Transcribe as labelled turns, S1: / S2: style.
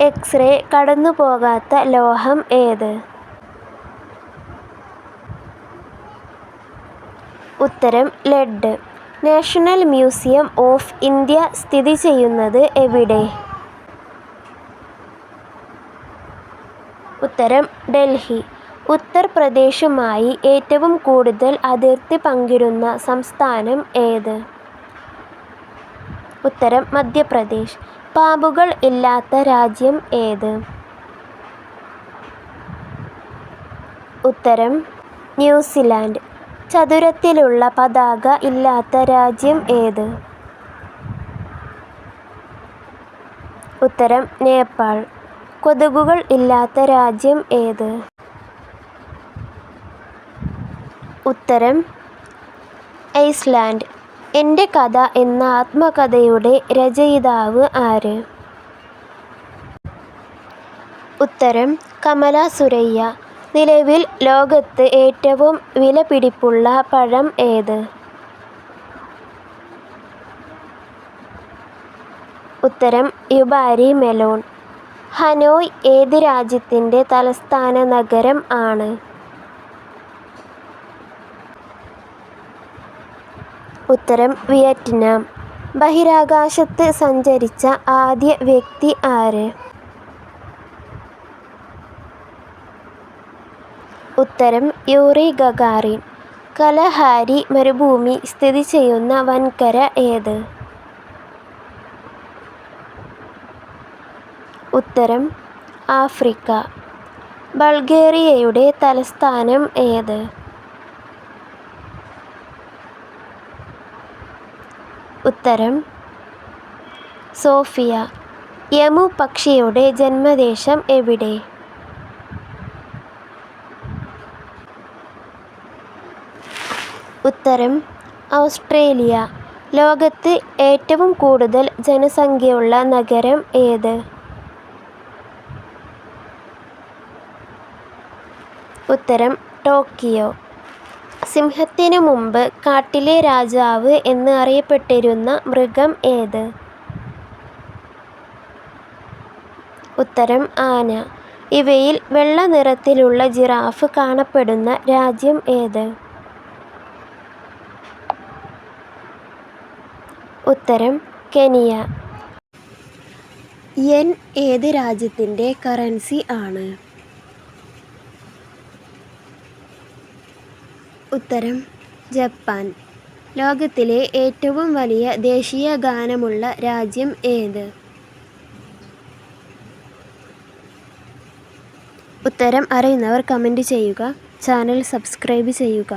S1: X-ray കടന്നുപോകാത്ത ലോഹം ഏത്? ഉത്തരം lead. National museum of India സ്ഥിതി ചെയ്യുന്നത് എവിടെ? ഉത്തരം ഡൽഹി. ഉത്തർപ്രദേശുമായി ഏറ്റവും കൂടുതൽ അതിർത്തി പങ്കിടുന്ന സംസ്ഥാനം ഏത്? ഉത്തരം മധ്യപ്രദേശ്. പാമ്പുകൾ ഇല്ലാത്ത രാജ്യം ഏത്? ഉത്തരം ന്യൂസിലാൻഡ്. ചതുരത്തിലുള്ള പതാക ഇല്ലാത്ത രാജ്യം ഏത്? ഉത്തരം നേപ്പാൾ. കൊതുകുകൾ ഇല്ലാത്ത രാജ്യം ഏത്? ഉത്തരം ഐസ്ലാൻഡ്. എൻ്റെ കഥ എന്ന ആത്മകഥയുടെ രചയിതാവ് ആര്? ഉത്തരം കമല സുരയ്യ. നിലവിൽ ലോകത്ത് ഏറ്റവും വിലപിടിപ്പുള്ള പഴം ഏത്? ഉത്തരം യുബാരി മെലോൺ. ഹനോയ് ഏത് രാജ്യത്തിൻ്റെ തലസ്ഥാന നഗരം ആണ്? ഉത്തരം വിയറ്റ്നാം. ബഹിരാകാശത്ത് സഞ്ചരിച്ച ആദ്യ വ്യക്തി ആര്? ഉത്തരം യൂറി ഗഗാറിൻ. കലഹാരി മരുഭൂമി സ്ഥിതി ചെയ്യുന്ന വൻകര ഏത്? ഉത്തരം ആഫ്രിക്ക. ബൾഗേറിയയുടെ തലസ്ഥാനം ഏത്? ഉത്തരം സോഫിയ. യമു പക്ഷിയുടെ ജന്മദേശം എവിടെ? ഉത്തരം ഓസ്ട്രേലിയ. ലോകത്ത് ഏറ്റവും കൂടുതൽ ജനസംഖ്യയുള്ള നഗരം ഏത്? ഉത്തരം ടോക്കിയോ. സിംഹത്തിനു മുമ്പ് കാട്ടിലെ രാജാവ് എന്ന് അറിയപ്പെട്ടിരുന്ന മൃഗം ഏത്? ഉത്തരം ആന. ഇവയിൽ വെള്ള നിറത്തിലുള്ള ജിറാഫ് കാണപ്പെടുന്ന രാജ്യം ഏത്? ഉത്തരം കെനിയ. യെൻ ഏത് രാജ്യത്തിൻ്റെ കറൻസി ആണ്? ഉത്തരം ജപ്പാൻ. ലോകത്തിലെ ഏറ്റവും വലിയ ദേശീയ ഗാനമുള്ള രാജ്യം ഏത്? ഉത്തരം അറിയുന്നവർ കമൻറ്റ് ചെയ്യുക. ചാനൽ സബ്സ്ക്രൈബ് ചെയ്യുക.